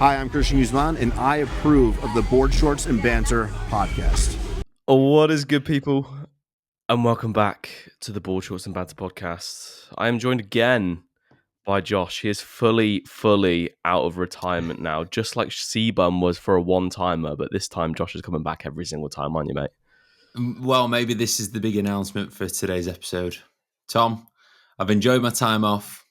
Hi, I'm Christian Guzman, and I approve of the Board Shorts and Banter podcast. What is good, people? And welcome back to the Board Shorts and Banter podcast. I am joined again by Josh. He is fully out of retirement now, just like Cbum was for a one-timer, but this time Josh is coming back every single time, aren't you, mate? Well, maybe this is the big announcement for today's episode. Tom, I've enjoyed my time off.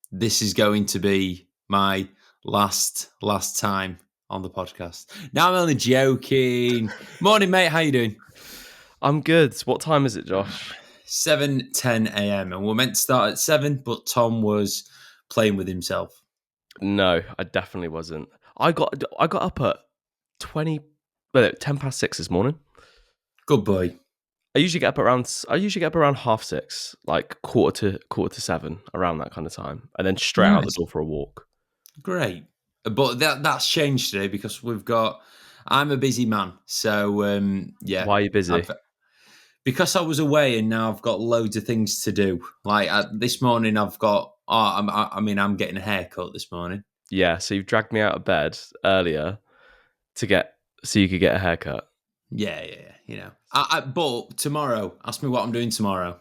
This is going to be my last time on the podcast. Now I'm only joking. Morning, mate. How you doing? I'm good. What time is it, Josh? 7:10 a.m. and we're meant to start at 7, but Tom was playing with himself. No, I definitely wasn't. I got up at 10 past 6 this morning. Good boy. I usually get up around 6:30, like quarter to 7, around that kind of time, and then straight out the door for a walk. Great. But that's changed today because I'm a busy man. So, yeah. Why are you busy? Because I was away and now I've got loads of things to do. Like this morning I'm getting a haircut this morning. Yeah, so you've dragged me out of bed earlier so you could get a haircut. Yeah. You know, but tomorrow, ask me what I'm doing tomorrow.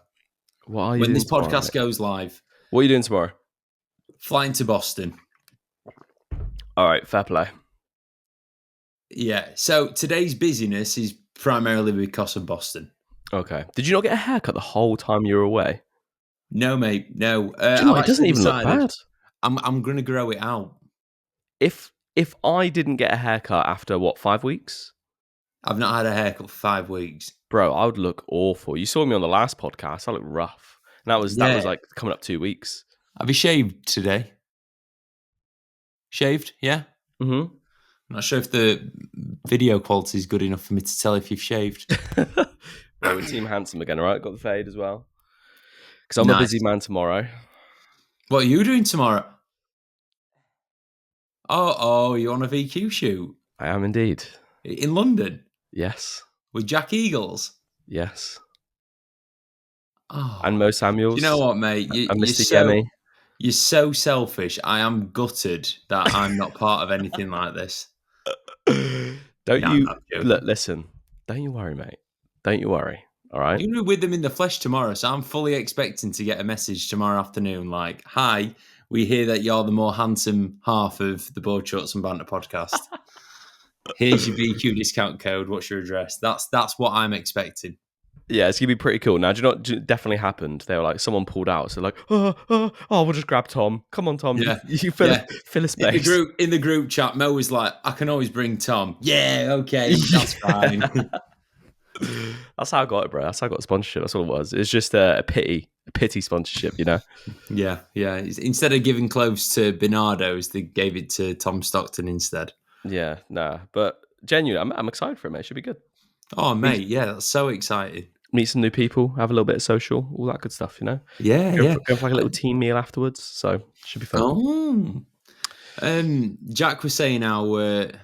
What are you when doing this tomorrow, podcast mate? goes live? What are you doing tomorrow? Flying to Boston. All right, fair play. Yeah. So today's busyness is primarily because of Boston. Okay. Did you not get a haircut the whole time you were away? No, mate. No. It doesn't even look bad. I'm going to grow it out. If I didn't get a haircut after 5 weeks? I've not had a haircut for 5 weeks. Bro, I would look awful. You saw me on the last podcast. I looked rough. And that was like coming up 2 weeks. Have you shaved today? Shaved? Yeah? Mm-hmm. I'm not sure if the video quality is good enough for me to tell if you've shaved. Well, we're Team Handsome again, all right? Got the fade as well. Because I'm a busy man tomorrow. What are you doing tomorrow? Oh, you're on a VQ shoot? I am indeed. In London? Yes. With Jack Eagles? Yes. Oh. And Mo Samuels. You know what, mate? You're so selfish. I am gutted that I'm not part of anything like this. Listen, don't you worry, mate. Don't you worry. All right. You're going to be with them in the flesh tomorrow, so I'm fully expecting to get a message tomorrow afternoon like, "Hi, we hear that you're the more handsome half of the Board Shorts and Banter podcast. Here's your VQ discount code. What's your address?" That's what I'm expecting. Yeah, it's gonna be pretty cool. Now, do you know what definitely happened? They were like, someone pulled out, so like, we'll just grab Tom. Come on, Tom. Yeah. You fill a space. In the group chat, Mo was like, "I can always bring Tom." Yeah, okay, that's fine. That's how I got it, bro. That's how I got the sponsorship. That's all it was. It's just a pity sponsorship, you know? Yeah. Instead of giving clothes to Bernardo's, they gave it to Tom Stockton instead. Yeah, nah. But genuinely, I'm excited for it, mate. It should be good. Oh, mate, yeah, that's so exciting. Meet some new people, have a little bit of social, all that good stuff, you know? Yeah. Go for like a little team meal afterwards, so should be fun. Oh. Jack was saying unlike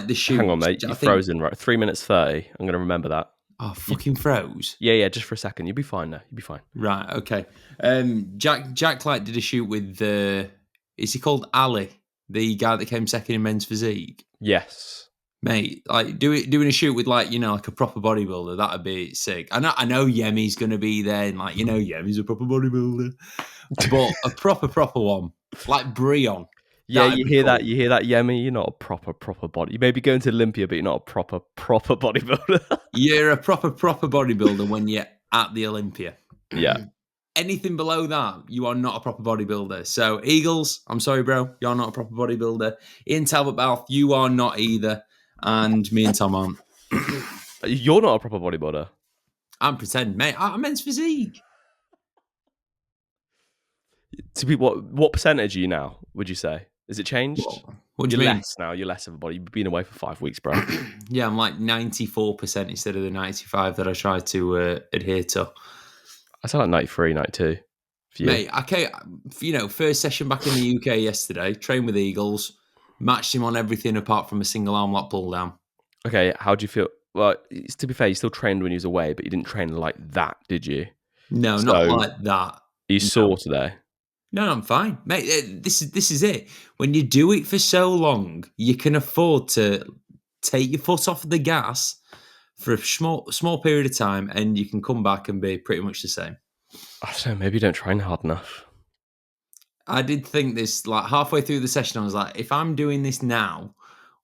the shoot. Hang on, mate, you're frozen, right? 3 minutes 30. I'm going to remember that. Oh, fucking froze. Yeah, just for a second. You'll be fine now. You'll be fine. Right, okay. Jack did a shoot with is he called Ali, the guy that came second in men's physique? Yes. Mate, like doing a shoot with like a proper bodybuilder, that'd be sick. I know Yemi's gonna be there, and like Yemi's a proper bodybuilder, but a proper one like Breon. Yeah, you hear that, Yemi? You're not a proper body. You may be going to Olympia, but you're not a proper bodybuilder. You're a proper bodybuilder when you're at the Olympia. Yeah. Anything below that, you are not a proper bodybuilder. So Eagles, I'm sorry, bro, you're not a proper bodybuilder. Ian Talbot Balfe, you are not either. And me and Tom aren't. You're not a proper bodybuilder. I'm pretending, mate. I'm men's physique. To be what percentage are you now, would you say? Has it changed? What do you mean? Less now. You're less of a body. You've been away for 5 weeks, bro. Yeah, I'm like 94% instead of the 95 that I try to adhere to. I sound like 93, 92. For you. Mate, okay, first session back in the UK yesterday, trained with Eagles, matched him on everything apart from a single arm lock pull down. Okay, how do you feel? Well, to be fair, you still trained when he was away, but you didn't train like that, did you? No, not like that. You sore today? No, I'm fine, mate. This is it. When you do it for so long, you can afford to take your foot off the gas for a small period of time, and you can come back and be pretty much the same. I don't know, maybe you don't train hard enough. I did think this like halfway through the session. I was like, if I'm doing this now,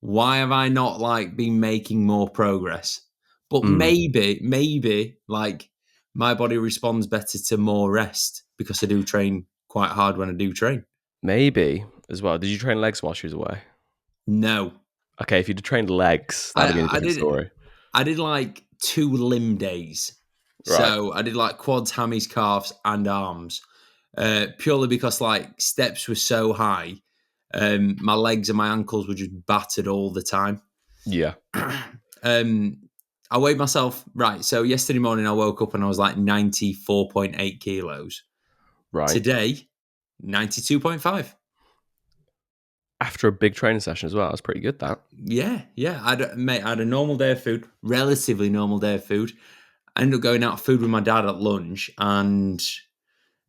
why have I not like been making more progress? But maybe like my body responds better to more rest because I do train quite hard when I do train. Maybe as well. Did you train legs while she was away? No, Okay, if you'd have trained legs, that'd have been a I different did. story. I did like 2 limb days. Right. So I did like quads, hammies, calves, and arms. Purely because like steps were so high, my legs and my ankles were just battered all the time. Yeah. I weighed myself right. So yesterday morning I woke up and I was like 94.8 kilos. Right. Today, 92.5. After a big training session as well. That's pretty good, that. Yeah. I had a normal day of food, relatively normal day of food. I ended up going out for food with my dad at lunch, and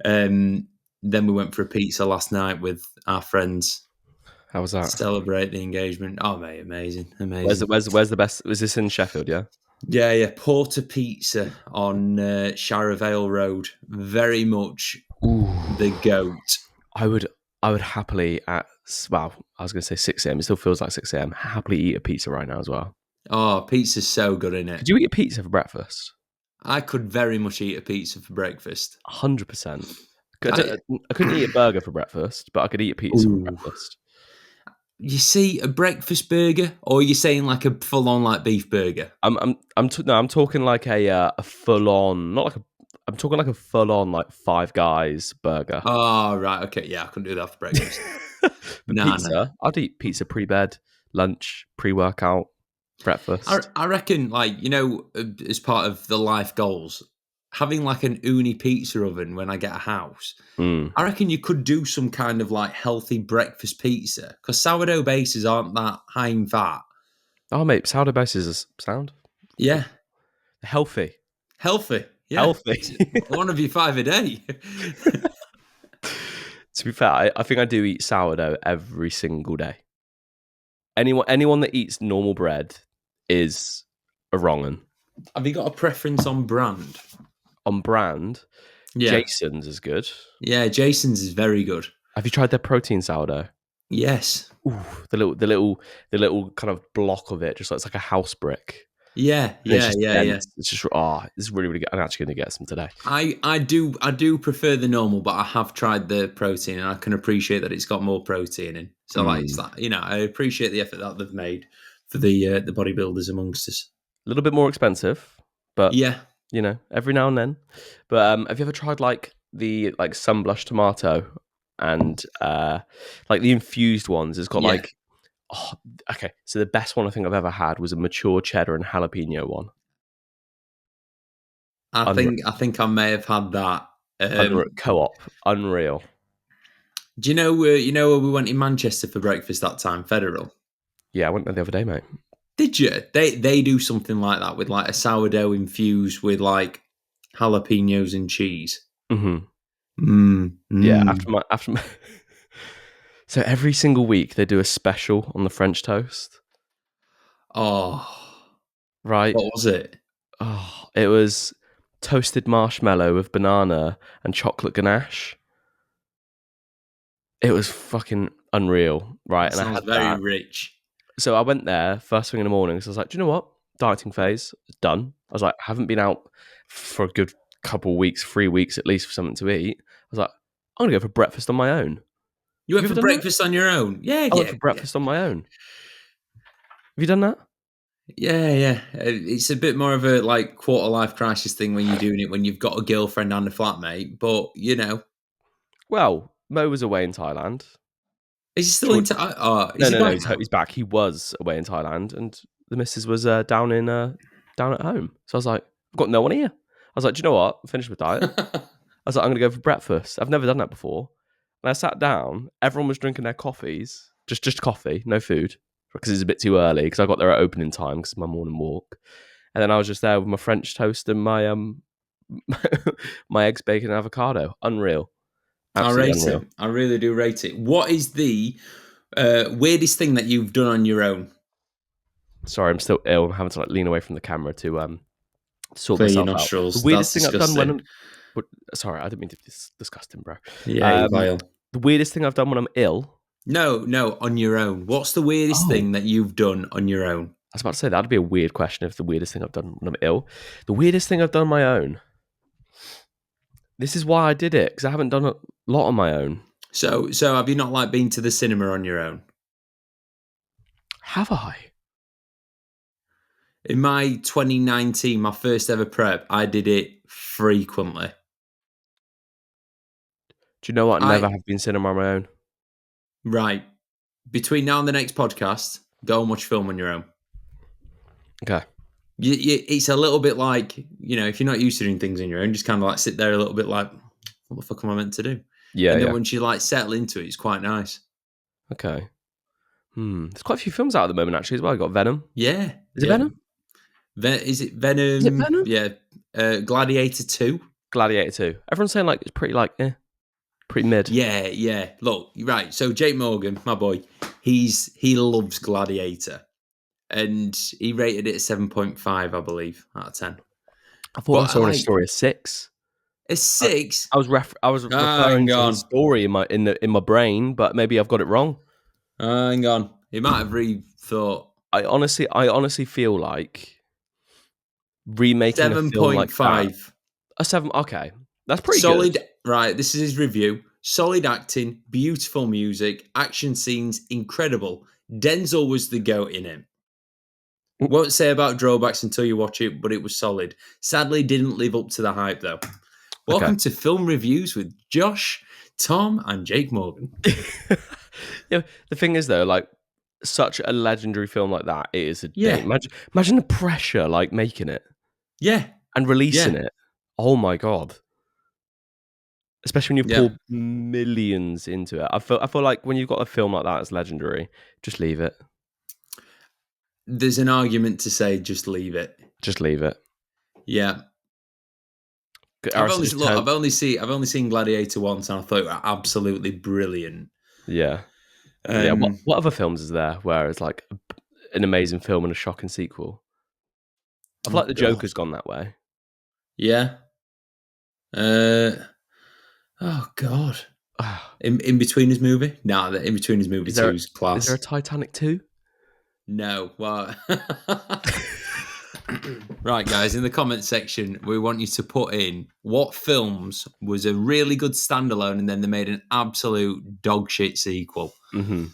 then we went for a pizza last night with our friends How was to that? celebrate the engagement. Oh, mate, amazing. Where's the best? Was this in Sheffield, yeah? Yeah. Porter Pizza on Shire Vale Road. Very much the goat. I would happily I was going to say 6 a.m. It still feels like 6 a.m. Happily eat a pizza right now as well. Oh, pizza's so good, isn't it? Could you eat a pizza for breakfast? I could very much eat a pizza for breakfast. 100%. I couldn't eat a burger for breakfast, but I could eat a pizza for breakfast. You see, a breakfast burger, or are you saying like a full-on like beef burger? I'm talking like a full on, not like a. I'm talking like a full on like Five Guys burger. Oh, right, okay, yeah, I couldn't do that for breakfast. But pizza, I'd eat pizza pre-bed, lunch, pre-workout, breakfast. I reckon, like, as part of the life goals, having like an uni pizza oven when I get a house, I reckon you could do some kind of like healthy breakfast pizza because sourdough bases aren't that high in fat. Oh, mate, sourdough bases is sound. Yeah. Healthy. Yeah. Healthy. One of you 5 a day. To be fair, I think I do eat sourdough every single day. Anyone that eats normal bread is a wrong 'un. Have you got a preference on brand? On brand, Yeah. Jason's is good. Yeah, Jason's is very good. Have you tried their protein sourdough? Yes. Ooh, the little kind of block of it, just like it's like a house brick. Yeah. It's just it's really, really good. I'm actually going to get some today. I do prefer the normal, but I have tried the protein and I can appreciate that it's got more protein in. So like it's like, I appreciate the effort that they've made for the bodybuilders amongst us. A little bit more expensive, but yeah, every now and then. But have you ever tried like the sunblush tomato and like the infused ones? It's got okay. So the best one I think I've ever had was a mature cheddar and jalapeno one. I think I may have had that. Co-op, unreal. Do you know where we went in Manchester for breakfast that time? Federal. Yeah, I went there the other day, mate. Did you? They do something like that with like a sourdough infused with like jalapenos and cheese. Yeah, after my so every single week they do a special on the French toast. Oh, right. What was it? Oh, it was toasted marshmallow with banana and chocolate ganache. It was fucking unreal, right? That sounds very rich. So I went there first thing in the morning. So I was like, do you know what? Dieting phase is done. I was like, I haven't been out for a good couple of weeks, 3 weeks at least for something to eat. I was like, I'm going to go for breakfast on my own. You went for breakfast on your own? Yeah, I went for breakfast on my own. Have you done that? Yeah. It's a bit more of a like quarter life crisis thing when you're doing it when you've got a girlfriend and a flatmate, but Well, Mo was away in Thailand. Is he still in Thailand? No, he's back. He was away in Thailand, and the missus was down at home. So I was like, I've got no one here. I was like, do you know what? I'm finished with diet. I was like, I'm going to go for breakfast. I've never done that before. And I sat down. Everyone was drinking their coffees, just coffee, no food, because it's a bit too early. Because I got there at opening time because it's my morning walk. And then I was just there with my French toast and my my eggs, bacon, and avocado. Unreal. Absolutely I rate unreal. it. I really do rate it. What is the weirdest thing that you've done on your own? Sorry, I'm still ill. I'm having to lean away from the camera to sort Clear your myself out. The nostrils. weirdest That's thing I've done when disgusting. I'm sorry, I didn't mean to be disgusting, bro. Yeah, you vile. The weirdest thing I've done when I'm ill. No, on your own. What's the weirdest thing that you've done on your own? I was about to say that'd be a weird question if the weirdest thing I've done when I'm ill. The weirdest thing I've done on my own. This is why I did it, because I haven't done a lot on my own. So have you not been to the cinema on your own? Have I? In my 2019, my first ever prep, I did it frequently. Do you know what? I never have been cinema on my own. Right. Between now and the next podcast, go and watch film on your own. Okay. It's a little bit like, if you're not used to doing things on your own, just kind of sit there a little bit like, what the fuck am I meant to do? Yeah. And then once you settle into it, it's quite nice. Okay. There's quite a few films out at the moment actually as well. You got Venom. Yeah. Is it Venom? Is it Venom? Is it Venom? Yeah. Gladiator 2. Gladiator 2. Everyone's saying it's pretty pretty mid. Yeah. Look, right. So Jake Morgan, my boy, he loves Gladiator. And he rated it a 7.5, I believe, out of 10. I thought I saw in a story a 6. A 6? I was referring to the story in my brain, but maybe I've got it wrong. Hang on. He might have rethought. I honestly feel like remaking a film like that. 7.5. A 7. Okay, that's pretty solid. Good. Right, this is his review. Solid acting, beautiful music, action scenes, incredible. Denzel was the GOAT in it. Won't say about drawbacks until you watch it, but it was solid. Sadly, didn't live up to the hype though. Welcome to Film Reviews with Josh, Tom, and Jake Morgan. Yeah, the thing is though, such a legendary film like that, it is a day. Imagine the pressure making it. Yeah. And releasing it. Oh my god. Especially when you pour millions into it. I feel like when you've got a film like that, it's legendary. Just leave it. There's an argument to say just leave it. Just leave it. Yeah. I've only seen Gladiator once, and I thought it was absolutely brilliant. Yeah. What other films is there where it's an amazing film and a shocking sequel? I feel like the Joker's gone that way. Yeah. Oh God. In between his movie? No, the In Between His movie 2 is class. Is there a Titanic 2? No. Well, right, guys, in the comment section, we want you to put in what films was a really good standalone and then they made an absolute dog shit sequel. Mm-hmm.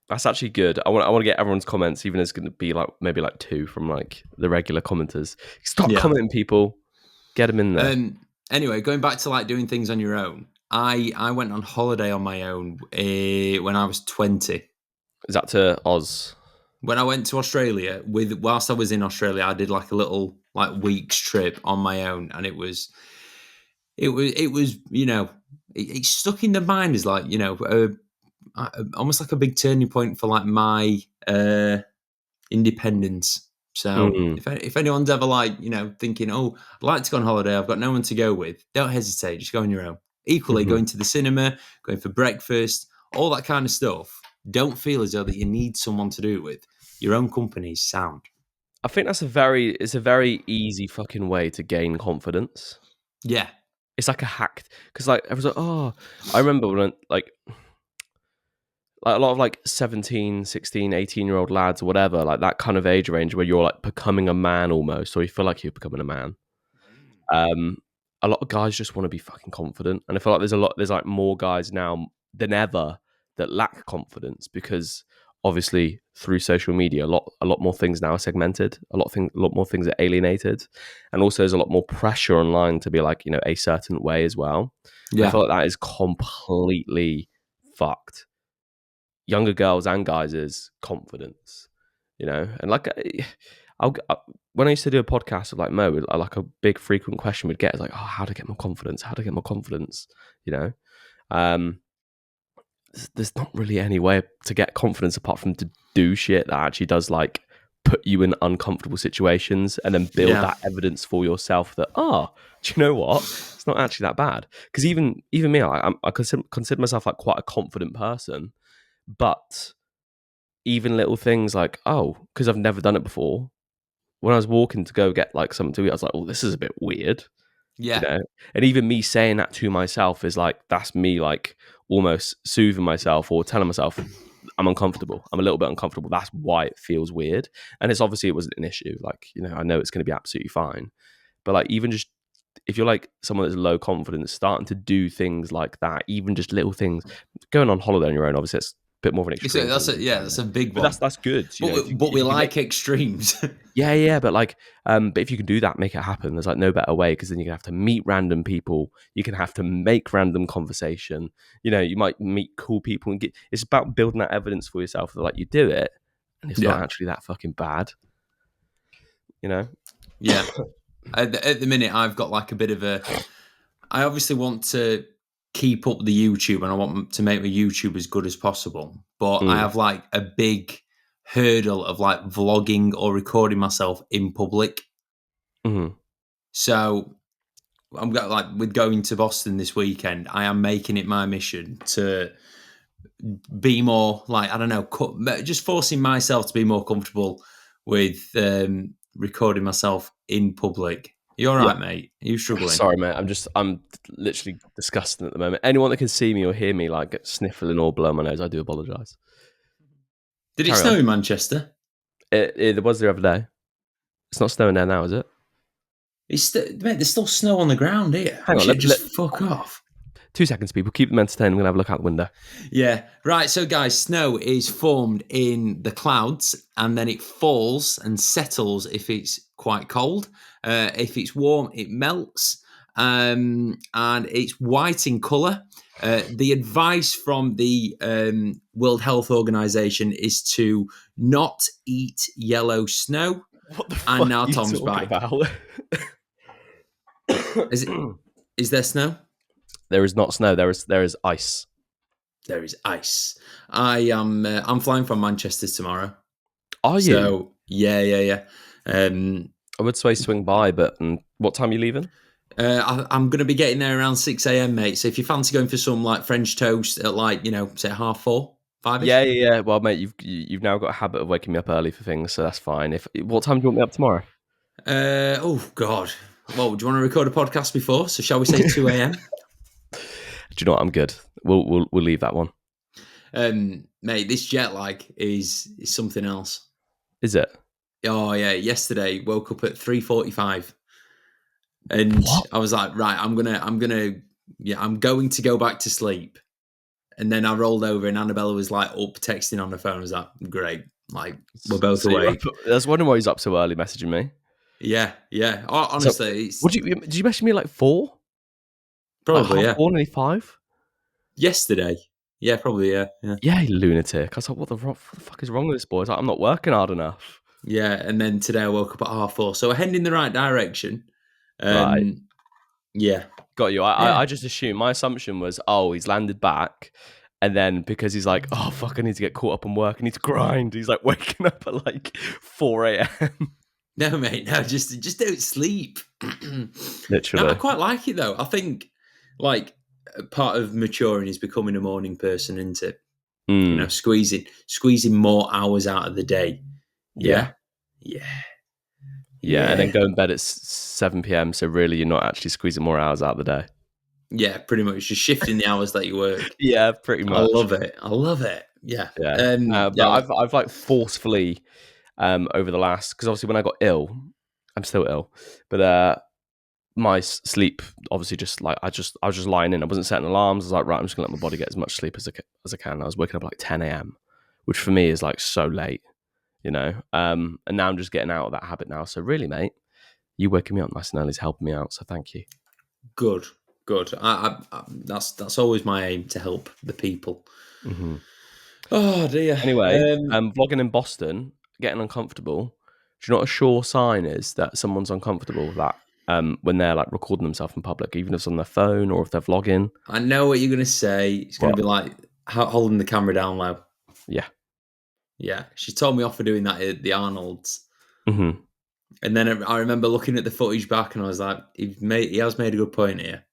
That's actually good. I want to get everyone's comments, even if it's going to be maybe 2 from the regular commenters. Stop commenting, people. Get them in there. Anyway, going back to doing things on your own, I went on holiday on my own when I was 20. Is that to Oz? When I went to Australia, whilst I was in Australia, I did a little week's trip on my own, and it was it stuck in the mind as almost like a big turning point for my independence. So if anyone's ever thinking, oh, I'd like to go on holiday, I've got no one to go with, don't hesitate, just go on your own. Equally, going to the cinema, going for breakfast, all that kind of stuff. Don't feel as though that you need someone to do it with. Your own company is sound. I think it's a very easy fucking way to gain confidence. Yeah. It's like a hack. Because everyone's oh, I remember when a lot of 17, 16, 18-year-old lads or whatever, that kind of age range where you're becoming a man almost, or you feel like you're becoming a man. A lot of guys just want to be fucking confident. And I feel like there's more guys now than ever that lack confidence because obviously through social media, a lot more things now are segmented. A lot more things are alienated. And also there's a lot more pressure online to be a certain way as well. Yeah. I feel like that is completely fucked younger girls and guys' confidence, and when I used to do a podcast with Mo, a big frequent question we'd get is how to get more confidence, there's not really any way to get confidence apart from to do shit that actually does put you in uncomfortable situations and then build that evidence for yourself that do you know what? It's not actually that bad. Because even me, I consider myself like quite a confident person, but even little things like, oh, because I've never done it before. When I was walking to go get like something to eat, I was like, oh, this is a bit weird. Yeah. You know? And even me saying that to myself is like, that's me like almost soothing myself or telling myself I'm uncomfortable. I'm a little bit uncomfortable. That's why it feels weird. And it's obviously it wasn't an issue. Like, you know, I know it's going to be absolutely fine. But like, even just if you're like someone that's low confidence, starting to do things like that, even just little things, going on holiday on your own, obviously it's a bit more of an extreme. That's a big but one. that's good. You know, But we if you can like extremes. yeah, but like, but if you can do that, make it happen. There's like no better way because then you can have to meet random people. You can have to make random conversation. You know, you might meet cool people and it's about building that evidence for yourself that like you do it, and it's not actually that fucking bad. You know? Yeah. At the minute, I've got like a bit of I obviously want to keep up the YouTube and I want to make my YouTube as good as possible. But I have like a big hurdle of like vlogging or recording myself in public. Mm-hmm. So I'm got like with going to Boston this weekend, I am making it my mission to be more like, I don't know, just forcing myself to be more comfortable with recording myself in public. You all right, mate? Are you struggling? Sorry, mate. I'm literally disgusting at the moment. Anyone that can see me or hear me like get sniffling or blow my nose, I do apologise. Did it snow in Manchester? It was the other day. It's not snowing there now, is it? Mate, there's still snow on the ground here. Hang on, fuck off. 2 seconds, people. Keep them entertained. I'm going to have a look out the window. Yeah. Right. So, guys, snow is formed in the clouds and then it falls and settles if it's quite cold. If it's warm, it melts. And it's white in colour. The advice from the World Health Organization is to not eat yellow snow. What the fuck and now are you Tom's talking back. about? Is there snow? There is not snow. There is ice. There is ice. I'm flying from Manchester tomorrow. Are you? So yeah. I would say swing by, but what time are you leaving? I'm going to be getting there around 6 a.m, mate. So if you fancy going for some like French toast at like, say 4:30, 5. Yeah. Well, mate, you've now got a habit of waking me up early for things, so that's fine. What time do you want me up tomorrow? Oh God. Well, do you want to record a podcast before? So shall we say 2 a.m? Do you know what? I'm good. We'll leave that one. Mate, this jet lag is something else. Is it? Oh yeah. Yesterday, woke up at 3:45, and What? I was like, right, I'm going to go back to sleep. And then I rolled over, and Annabella was like up texting on the phone. I was like, great, like we're both awake. I was wondering why he's up so early, messaging me. Yeah. Honestly, did you message me like 4? Probably, like yeah. 4, nearly 5. Yesterday, yeah, probably, yeah. Yeah, you lunatic. I was like, what the fuck is wrong with this boy? It's like, I'm not working hard enough. Yeah, and then today I woke up at 4:30, so we're heading in the right direction. Right. Yeah. Got you. I just assumed, my assumption was, he's landed back. And then because he's like, oh, fuck, I need to get caught up on work. I need to grind. He's like waking up at like 4 a.m. No, mate, no, just don't sleep. Literally. No, I quite like it, though. I think, like, part of maturing is becoming a morning person, isn't it? Squeezing more hours out of the day. Yeah. And then going to bed at 7 p.m. So really, you're not actually squeezing more hours out of the day. Yeah, pretty much. Just shifting the hours that you work. Yeah, pretty much. I love it. Yeah. But I've like forcefully over the last, because obviously when I got ill, I'm still ill, but my sleep obviously just like I was just lying in. I wasn't setting alarms. I was like, right, I'm just gonna let my body get as much sleep as I can. I was waking up like 10 a.m, which for me is like so late, and now I'm just getting out of that habit now. So really, mate, you waking me up nice and early is helping me out. So thank you. Good. I that's always my aim, to help the people. Mm-hmm. Oh dear. Anyway, vlogging in Boston, getting uncomfortable. Do you know what a sure sign is that someone's uncomfortable? That when they're like recording themselves in public, even if it's on their phone or if they're vlogging. I know what you're going to say. It's going to be like holding the camera down low. Yeah. She told me off for doing that at the Arnold's. Mm-hmm. And then I remember looking at the footage back, and I was like, he has made a good point here.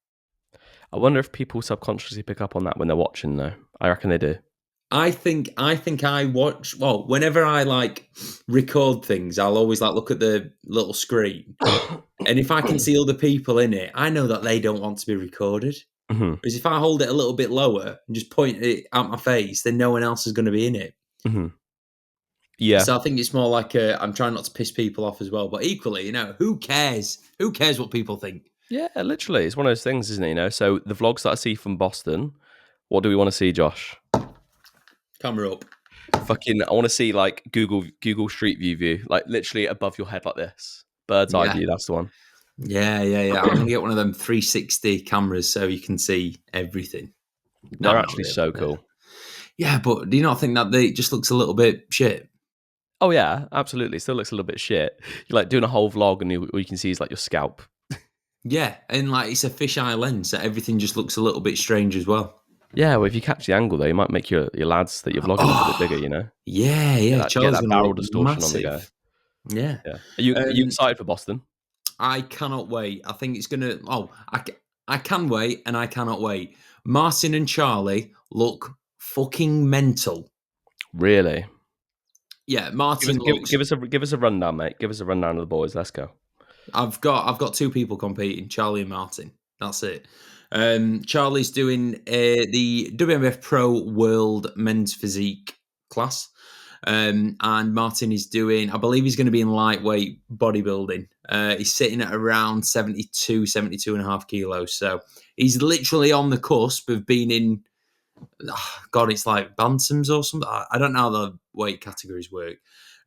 I wonder if people subconsciously pick up on that when they're watching, though. I reckon they do. I think I watch. Well, whenever I like record things, I'll always like look at the little screen, and if I can see other people in it, I know that they don't want to be recorded. Mm-hmm. Because if I hold it a little bit lower and just point it at my face, then no one else is going to be in it. Mm-hmm. Yeah. So I think it's more like I'm trying not to piss people off as well. But equally, who cares? Who cares what people think? Yeah, literally. It's one of those things, isn't it? So the vlogs that I see from Boston, what do we want to see, Josh? Camera up. Fucking, I want to see like Google Street View, like literally above your head like this. Bird's eye view, that's the one. Yeah. I'm going to get one of them 360 cameras so you can see everything. They're actually so cool. Yeah, but do you not think that it just looks a little bit shit? Oh yeah, absolutely. Still looks a little bit shit. You're like doing a whole vlog and all you can see is like your scalp. Yeah, and like it's a fisheye lens, so everything just looks a little bit strange as well. Yeah, well, if you catch the angle, though, you might make your lads that you're vlogging a bit bigger, Yeah. Get that barrel distortion on the go. Yeah. Are you excited for Boston? I cannot wait. I think it's going to... I can wait, and I cannot wait. Martin and Charlie look fucking mental. Really? Yeah, Martin looks... Give us a rundown, mate. Give us a rundown of the boys. Let's go. I've got two people competing, Charlie and Martin. That's it. Charlie's doing the WNBF Pro World Men's Physique class. And Martin is doing, I believe he's going to be in lightweight bodybuilding. He's sitting at around 72 and a half kilos. So he's literally on the cusp of being in, God, it's like bantams or something. I don't know how the weight categories work.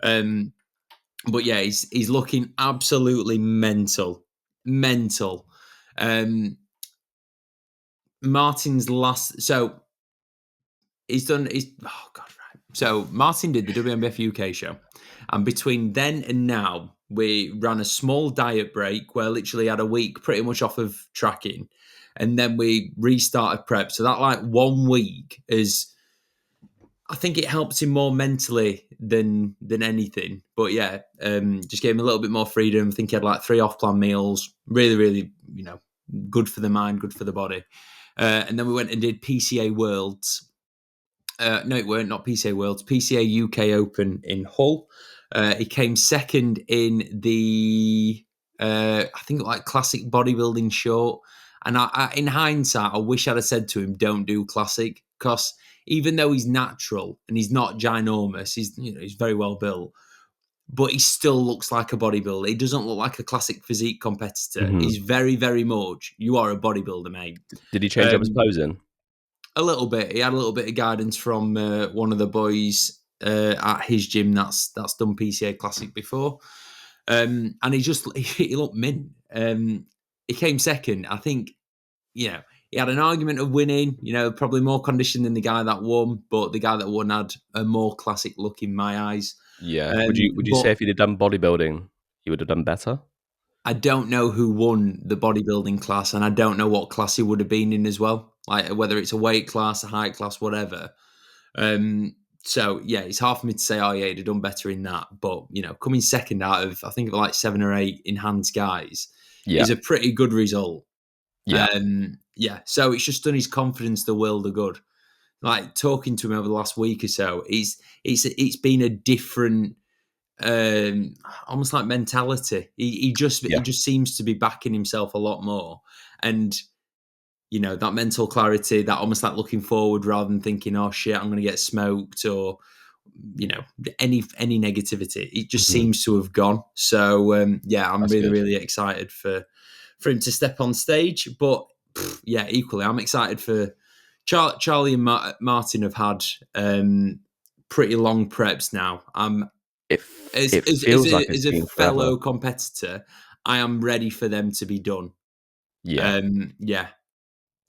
But yeah, he's looking absolutely mental. Martin's last, so so Martin did the WNBF UK show, and between then and now, we ran a small diet break where literally had a week pretty much off of tracking, and then we restarted prep. So that like 1 week is, I think it helped him more mentally than anything. But yeah, just gave him a little bit more freedom. I think he had like 3 off-plan meals. Really, really, good for the mind, good for the body. And then we went and did PCA Worlds. No, it weren't, not PCA Worlds. PCA UK Open in Hull. He came second in the, I think like classic bodybuilding short. And I, in hindsight, I wish I'd have said to him, don't do classic, because even though he's natural and he's not ginormous, he's very well built, but he still looks like a bodybuilder. He doesn't look like a classic physique competitor. Mm-hmm. He's very, very much, you are a bodybuilder, mate. Did he change up his posing? A little bit. He had a little bit of guidance from one of the boys at his gym that's done PCA Classic before. And he looked mint. He came second. I think, he had an argument of winning, probably more condition than the guy that won, but the guy that won had a more classic look in my eyes. Yeah. Would you say if he'd have done bodybuilding, he would have done better? I don't know who won the bodybuilding class, and I don't know what class he would have been in as well, like whether it's a weight class, a height class, whatever. So yeah, it's hard for me to say, oh yeah, he'd have done better in that. But coming second out of, I think, like 7 or 8 enhanced guys is a pretty good result. Yeah. So it's just done his confidence the world of good. Like talking to him over the last week or so, it's been a different, almost like mentality. He just seems to be backing himself a lot more, and that mental clarity, that almost like looking forward rather than thinking, oh shit, I'm going to get smoked, or any negativity. It just seems to have gone. So I'm That's really good. Really excited for him to step on stage. But equally, I'm excited for Charlie and Martin have had pretty long preps now. As a fellow competitor, I am ready for them to be done. Yeah.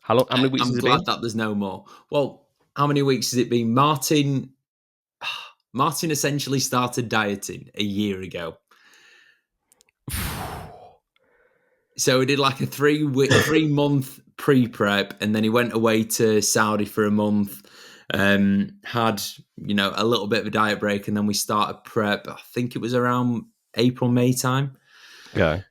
How many weeks has it been? I'm glad that there's no more. Well, how many weeks has it been? Martin essentially started dieting a year ago. So he did like a 3-month pre-prep, and then he went away to Saudi for a month. Had a little bit of a diet break, and then we started prep. I think it was around April, May time. Okay.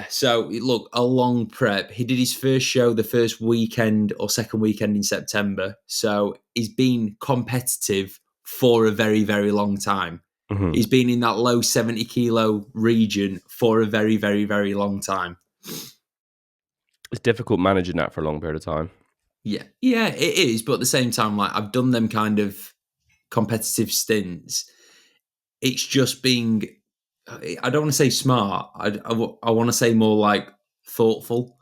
So look, a long prep. He did his first show the first weekend or second weekend in September. So he's been competitive for a very, very long time. Mhm. He's been in that low 70 kilo region for a very, very, very long time. It's difficult managing that for a long period of time. Yeah, it is. But at the same time, like I've done them kind of competitive stints. It's just being, I don't want to say smart. I want to say more like thoughtful.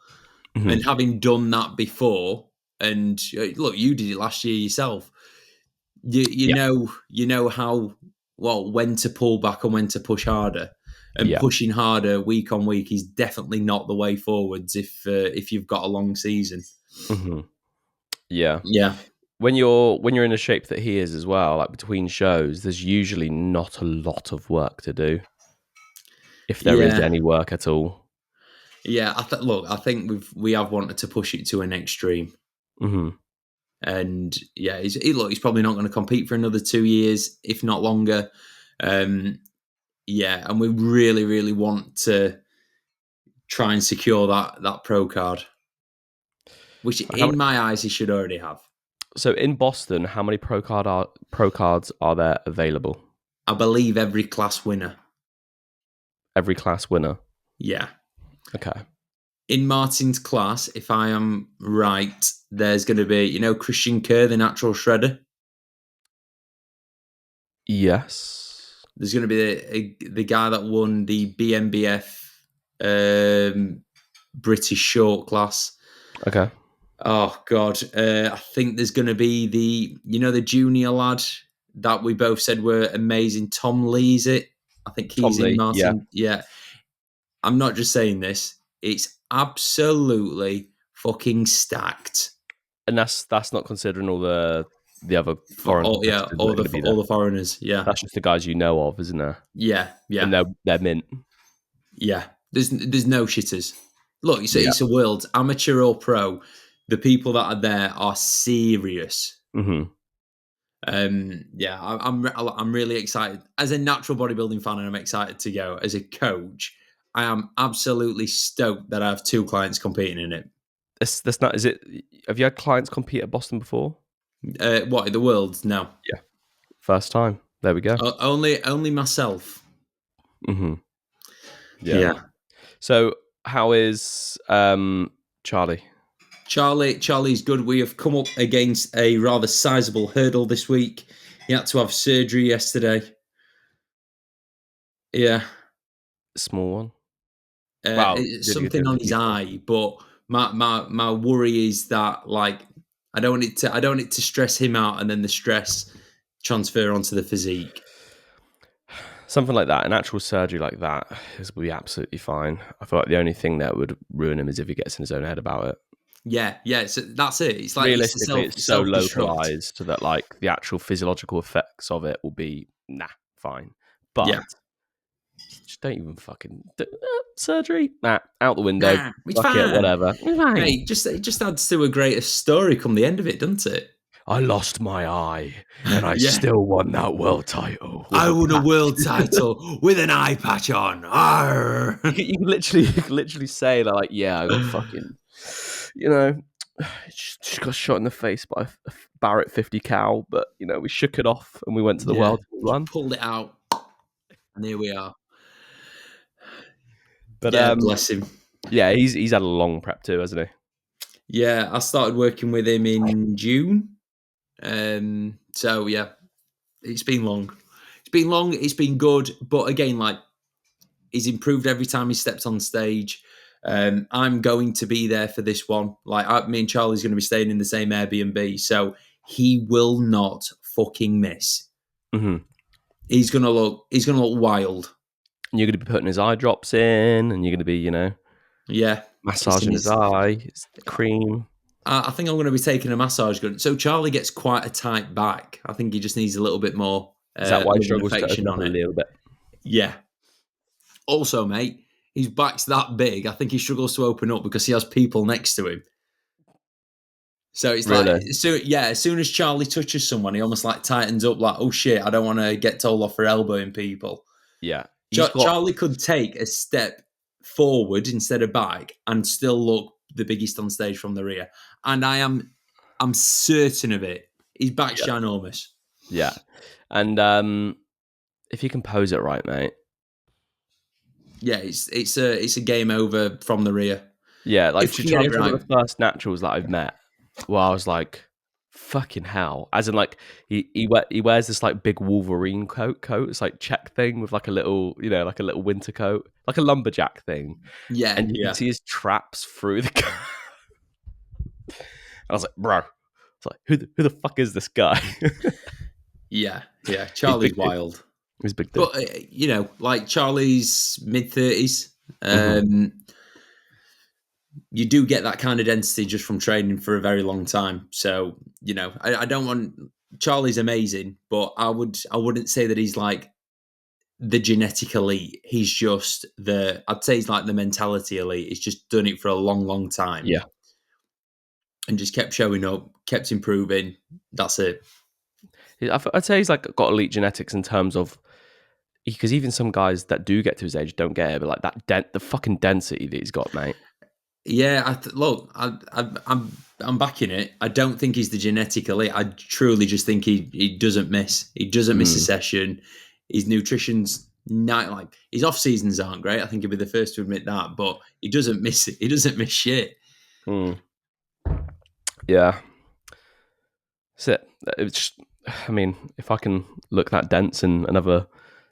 Mhm. And having done that before, and look, you did it last year yourself. You know how when to pull back and when to push harder. And pushing harder week on week is definitely not the way forwards if you've got a long season. Mhm. Yeah. Yeah. When you're in the shape that he is as well, like between shows, there's usually not a lot of work to do, if there is any work at all. Yeah, I think we have wanted to push it to an extreme. Mhm. And yeah, he's probably not going to compete for another 2 years, if not longer. And we really, really want to try and secure that pro card, which in my eyes he should already have. So in Boston, how many pro cards are there available? I believe every class winner. Every class winner. Yeah. Okay. In Martin's class, if I am right, there's going to be, Christian Kerr, the natural shredder. Yes. There's going to be the guy that won the WNBF British short class. Okay. Oh God, I think there's going to be the junior lad that we both said were amazing. Tom Lee's it. I think he's Tom in Lee, Martin. Yeah. I'm not just saying this. It's absolutely fucking stacked. And that's not considering all the other foreign competitors that are going to be there. All the foreigners. Yeah. That's just the guys you know of, isn't there? Yeah. And they're mint. Yeah. There's no shitters. Look, it's a world, amateur or pro. The people that are there are serious. Mm-hmm. I'm really excited as a natural bodybuilding fan, and I'm excited to go. As a coach, I am absolutely stoked that I have 2 clients competing in it. That's not. Is it? Have you had clients compete at Boston before? What in the world? No. Yeah. First time. There we go. Only myself. Mm-hmm. Yeah. So how is Charlie? Charlie's good. We have come up against a rather sizable hurdle this week. He had to have surgery yesterday. Yeah. Small one. It's something on his eye, but my worry is that I don't want it to stress him out, and then the stress transfer onto the physique. Something like that, an actual surgery like that will be absolutely fine. I feel like the only thing that would ruin him is if he gets in his own head about it. Yeah. So that's it. It's like realistically, it's so localized so that the actual physiological effects of it will be fine. But just don't even fucking surgery. Out the window. It's Fuck fine. It, whatever. Mate, it just adds to a greater story come the end of it, doesn't it? I lost my eye, and I still won that world title. I won a world title with an eye patch on. You can literally say that, I got fucking, just got shot in the face by a Barrett 50 cal, but we shook it off and we went to the world run. Pulled it out, and here we are. But bless him. Yeah, he's had a long prep too, hasn't he? Yeah, I started working with him in June. So yeah, it's been long. It's been good, but again, he's improved every time he steps on stage. I'm going to be there for this one. Me and Charlie's going to be staying in the same Airbnb, so he will not fucking miss. Mm-hmm. He's gonna look wild. And you're going to be putting his eye drops in, and you're going to be, massaging his eye, his cream. I think I'm going to be taking a massage gun. So Charlie gets quite a tight back. I think he just needs a little bit more. Is that why he struggles to open up a little bit? Yeah. Also, mate, his back's that big. I think he struggles to open up because he has people next to him. So it's as soon as Charlie touches someone, he almost tightens up, oh shit, I don't want to get told off for elbowing people. Yeah. Charlie could take a step forward instead of back and still look the biggest on stage from the rear. And I'm certain of it. His back's ginormous. Yeah. And if you can pose it right, mate. Yeah, it's a game over from the rear. Yeah, like If we can get it one right. of the first naturals that I've met, where I was like, "Fucking hell!" As in, like he wears this like big Wolverine coat. It's like check thing with like a little, like a little winter coat, like a lumberjack thing. Yeah, And you can see his traps through the coat. And I was like, "Bro," it's like, who the fuck is this guy? yeah. Charlie's wild. He's big dude. But like Charlie's mid-30s. You do get that kind of density just from training for a very long time. So, I don't want Charlie's amazing, but I wouldn't say that he's like the genetic elite. He's just I'd say he's like the mentality elite. He's just done it for a long, long time. Yeah. And just kept showing up, kept improving. That's it. I'd say he's like got elite genetics in terms of, because even some guys that do get to his age don't get it, but like the fucking density that he's got, mate. Yeah, I'm backing it. I don't think he's the genetic elite. I truly just think he doesn't miss. He doesn't miss a session. His nutrition's not like his off seasons aren't great. I think he'll be the first to admit that, but he doesn't miss it. He doesn't miss shit. Yeah. That's it. It's I mean, if I can look that dense in another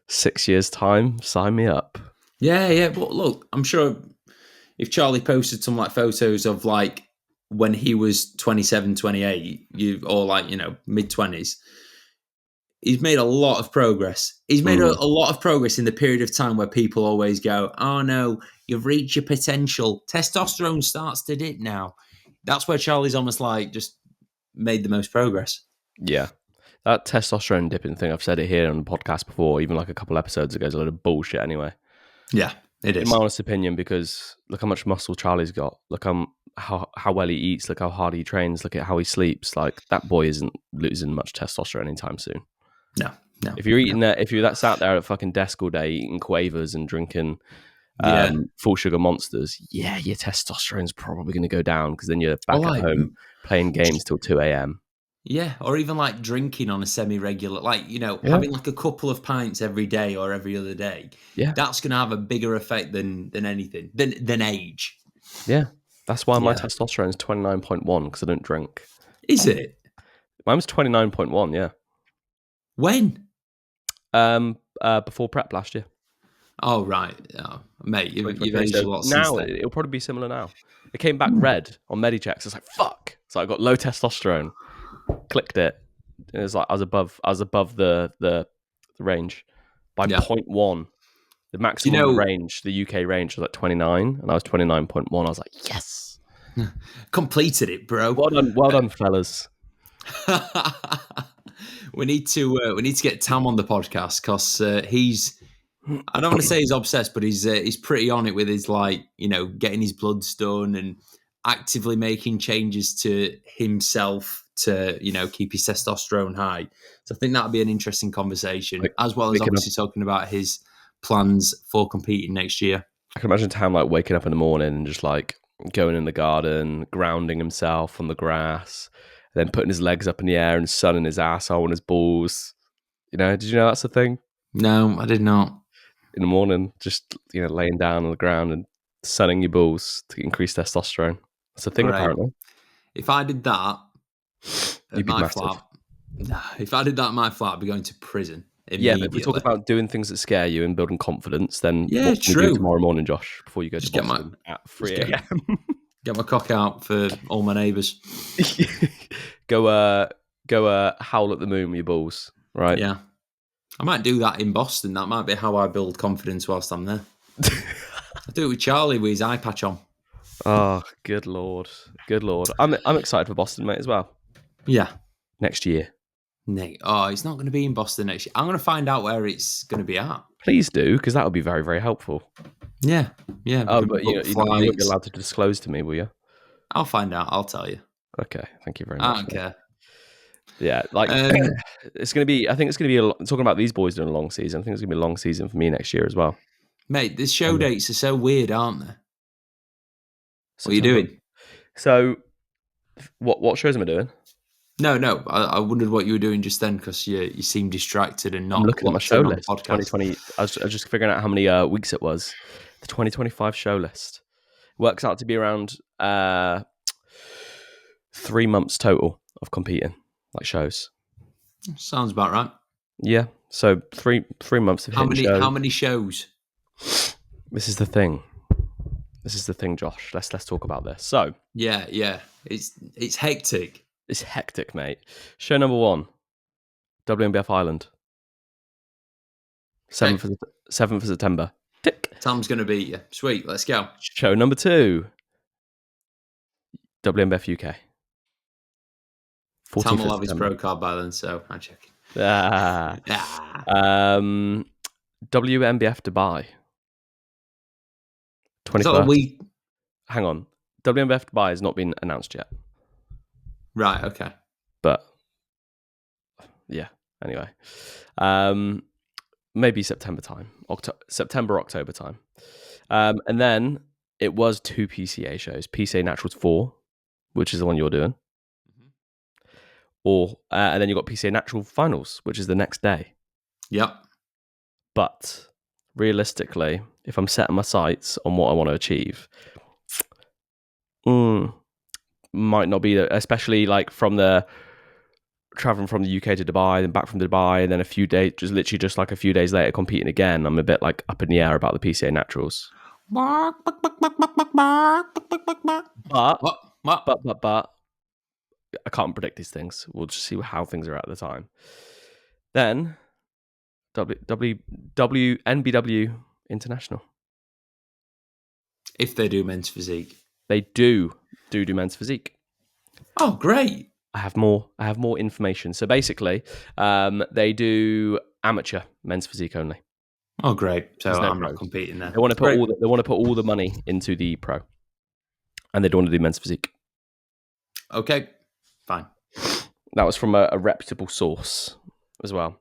6 years' time, sign me up. Yeah. But look, I'm sure if Charlie posted some like photos of like when he was 27, 28, or like, mid-20s, he's made a lot of progress. He's made a lot of progress in the period of time where people always go, oh no, you've reached your potential. Testosterone starts to dip now. That's where Charlie's almost like just made the most progress. Yeah. That testosterone dipping thing, I've said it here on the podcast before, even like a couple episodes ago, is a load of bullshit anyway. Yeah, it is. In my honest opinion, because look how much muscle Charlie's got. Look how well he eats. Look how hard he trains. Look at how he sleeps. Like, that boy isn't losing much testosterone anytime soon. No. If you're eating that, if you're sat there at a fucking desk all day eating quavers and drinking full sugar monsters, your testosterone's probably going to go down, because then you're back at home playing games till 2 a.m. Yeah, or even like drinking on a semi-regular, like, having like a couple of pints every day or every other day. Yeah. That's going to have a bigger effect than anything, than age. Yeah. That's why my testosterone is 29.1, because I don't drink. Is it? Mine was 29.1, yeah. When? Before prep last year. Oh, right. Oh, mate, you've aged a lot since then. It'll probably be similar now. It came back red on Medichecks. It's like, fuck. So I got low testosterone. Clicked it. It was like I was above the range by 0.1. The maximum range, the UK range, was like 29, and I was 29.1. I was like, yes, completed it, bro. Well done, fellas. We need to get Tam on the podcast, because he's, I don't want to say he's obsessed, but he's pretty on it with his, like, getting his bloods done and actively making changes to himself to, keep his testosterone high. So I think that'll be an interesting conversation, as well as obviously talking about his plans for competing next year. I can imagine Tam like waking up in the morning and just like going in the garden, grounding himself on the grass, and then putting his legs up in the air and sunning his asshole and his balls. Did you know that's a thing? No, I did not. In the morning, just laying down on the ground and sunning your balls to increase testosterone. That's a thing, apparently. If I did that at my massive. flat, if I did that at my flat, I'd be going to prison. Yeah, but if we talk about doing things that scare you and building confidence, then what can true. you do tomorrow morning, Josh, before you go to Boston at 3 a.m? Get my cock out for all my neighbours. Go howl at the moon with your balls, right? Yeah. I might do that in Boston. That might be how I build confidence whilst I'm there. I do it with Charlie with his eye patch on. Oh, good lord. I'm excited for Boston, mate, as well. Yeah. Next year. It's not going to be in Boston next year. I'm going to find out where it's going to be at. Please do, because that would be very, very helpful. Yeah. Oh, but you won't be allowed to disclose to me, will you? I'll find out. I'll tell you. Okay, thank you very much. I don't care. Yeah, like it's going to be. I think it's going to be talking about these boys doing a long season. I think it's going to be a long season for me next year as well. Mate, the show dates are so weird, aren't they? What are you September. doing? So, what shows am I doing? No. I wondered what you were doing just then because you seemed distracted and I'm not looking at my locked show in on the list. podcast. 2020. I was just figuring out how many weeks it was. The 2025 show list works out to be around 3 months total of competing, like shows. Sounds about right. Yeah, so three months of How hitting many? shows. How many shows? This is the thing. Josh. Let's talk about this. So Yeah. It's hectic. it's hectic, mate. Show number 1, WNBF Ireland, 7th of September. Tick. Tom's gonna beat you. Sweet. Let's go. Show number 2, WNBF UK. 14th Tom will of have his September. pro card by then, so I'm checking. WNBF Dubai. Is that a 21st. week? Hang on. WNBF Dubai has not been announced yet. Right. Okay. But yeah, anyway. Maybe September time. October time. And then it was 2 PCA shows. PCA Naturals 4, which is the one you're doing. And then you've got PCA Natural Finals, which is the next day. Yep. But realistically, if I'm setting my sights on what I want to achieve, might not be, especially like traveling from the UK to Dubai, then back from Dubai, and then a few days, just like a few days later, competing again. I'm a bit like up in the air about the PCA Naturals. But I can't predict these things. We'll just see how things are at the time. Then NBW International. If they do men's physique, They do men's physique. oh great! I have more information. So basically, they do amateur men's physique only. Oh great! So There's no I'm pros. not competing there. They want to put all the money into the pro, and they don't want to do men's physique. Okay, fine. That was from a reputable source as well.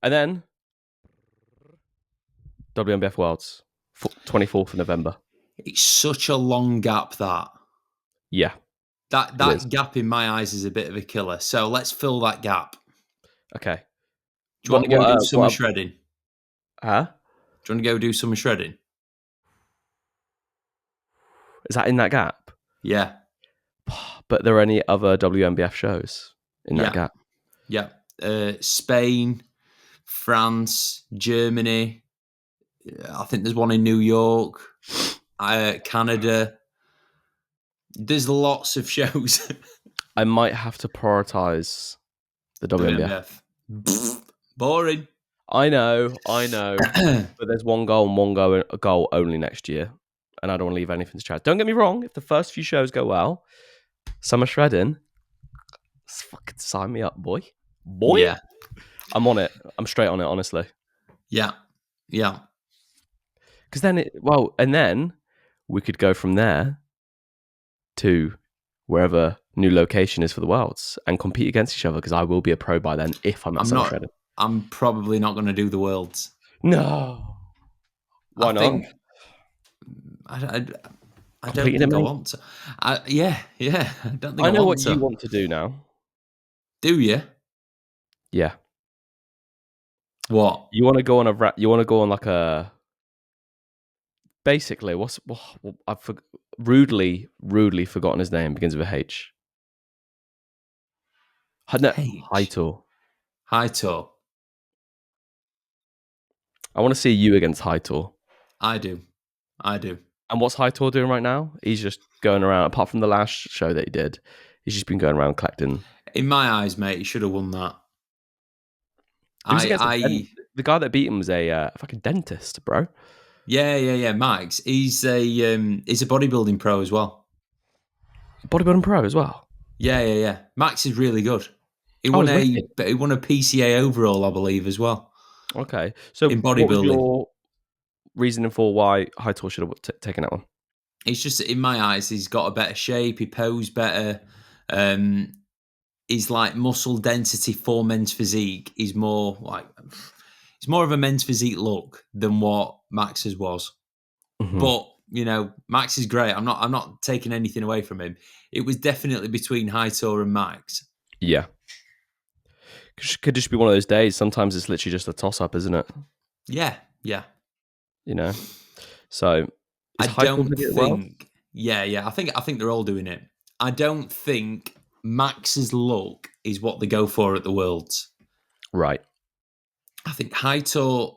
And then WNBF Worlds, 24th of November. It's such a long gap that. Yeah. That gap in my eyes is a bit of a killer. So let's fill that gap. Okay. Do you want to go do summer shredding? Huh? Do you want to go do summer shredding? Is that in that gap? Yeah. But there are any other WNBF shows in that gap? Yeah. Spain, France, Germany. I think there's one in New York. Canada. There's lots of shows. I might have to prioritize the WNBF. Boring. I know. But there's one goal and one goal only next year. And I don't want to leave anything to chance. Don't get me wrong. If the first few shows go well, summer shredding, fucking sign me up, boy. Yeah. I'm on it. I'm straight on it, honestly. Yeah. Because then, and then we could go from there to wherever new location is for the Worlds and compete against each other, because I will be a pro by then if I'm at summer shredding. I'm probably not going to do the Worlds. No. Why not? I don't think I want to. Yeah. I don't think I know what you want to do now. Do you? Yeah. What? You want to go on you want to go on like a... Basically, I've rudely forgotten his name. Begins with a H. No, Haitor. Haitor. I want to see you against Haitor. I do. And what's Haitor doing right now? He's just going around, apart from the last show that he did, he's just been going around collecting. In my eyes, mate, he should have won that. The guy that beat him was a fucking dentist, bro. Yeah. Max, he's a bodybuilding pro as well. Bodybuilding pro as well. Yeah. Max is really good. He won a PCA overall, I believe, as well. Okay, so in bodybuilding, what was your reasoning for why Haitor should have taken that one? It's just, in my eyes, he's got a better shape. He posed better. his like muscle density for men's physique is more like it's more of a men's physique look than what Max's was. Mhm. But Max is great. I'm not taking anything away from him. It was definitely between Hightower and Max. Yeah. Could just be one of those days. Sometimes it's literally just a toss-up, isn't it? Yeah. So I is Hightower don't going to get it well? think. Yeah. I think they're all doing it. I don't think Max's look is what they go for at the Worlds. Right. I think Hightower,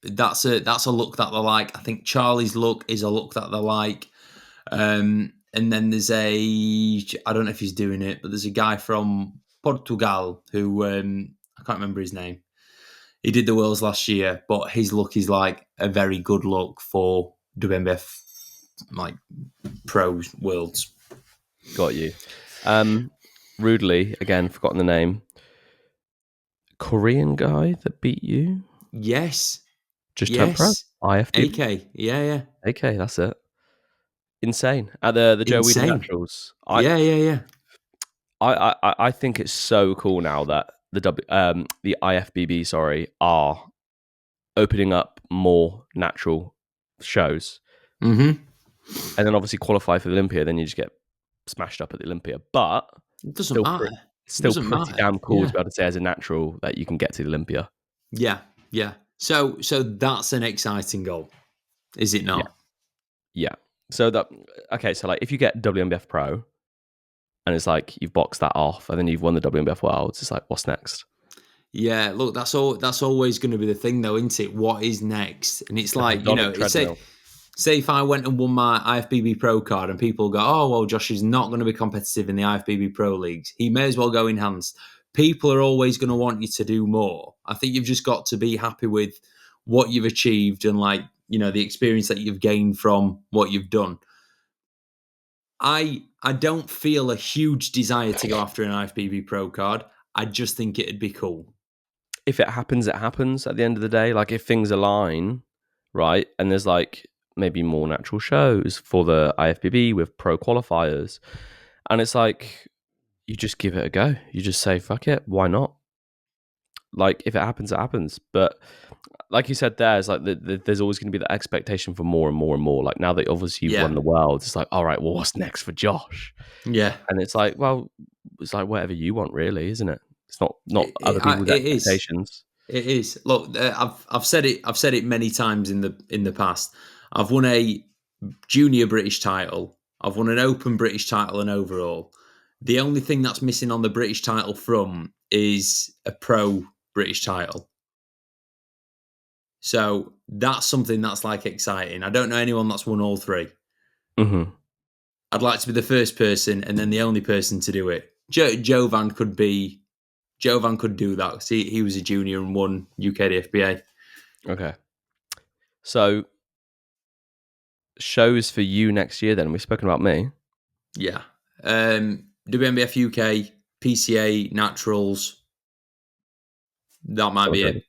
that's a look that they like. I think Charlie's look is a look that they like. And then there's I don't know if he's doing it, but there's a guy from Portugal who I can't remember his name. He did the Worlds last year, but his look is like a very good look for WNBF like pros Worlds. Got you. Rudely, again, forgotten the name. Korean guy that beat you? Yes. Just turned pro? IFBB? AK. Yeah. AK, that's it. Insane. At the Joe Weeder Insane. Naturals. Yeah. I think it's so cool now that the IFBB, are opening up more natural shows. Mm-hmm. And then obviously qualify for the Olympia, then you just get smashed up at the Olympia. But It doesn't matter. Still Doesn't pretty matter. damn cool Yeah. to be able to say as a natural that you can get to the Olympia. Yeah. So that's an exciting goal, is it not? Yeah. So like if you get WNBF Pro and it's like you've boxed that off and then you've won the WNBF Worlds, it's like, what's next? Yeah, look, that's always going to be the thing, though, isn't it? What is next? And it's like, say if I went and won my IFBB Pro card and people go, oh, well, Josh is not going to be competitive in the IFBB Pro leagues. He may as well go enhanced. People are always going to want you to do more. I think you've just got to be happy with what you've achieved and the experience that you've gained from what you've done. I don't feel a huge desire to go after an IFBB Pro card. I just think it'd be cool. If it happens, it happens at the end of the day. Like if things align, right, and there's like maybe more natural shows for the IFBB with pro qualifiers, and it's like you just give it a go. You just say, fuck it, why not? Like if it happens, it happens. But like you said, there's like there's always going to be that expectation for more and more and more. Like now that obviously you've won the world, it's like, all right, well, what's next for Josh? Yeah, and it's like, well, it's like whatever you want, really, isn't it? It's not other people's expectations. It is. Look, I've said it many times in the past. I've won a junior British title. I've won an open British title and overall. The only thing that's missing on the British title from is a pro British title. So that's something that's like exciting. I don't know anyone that's won all three. Mm-hmm. I'd like to be the first person and then the only person to do it. Jovan could do that. See, he was a junior and won UKDFBA. Okay. So shows for you next year then. We've spoken about me. Yeah. WNBF UK, PCA, Naturals. That might be it.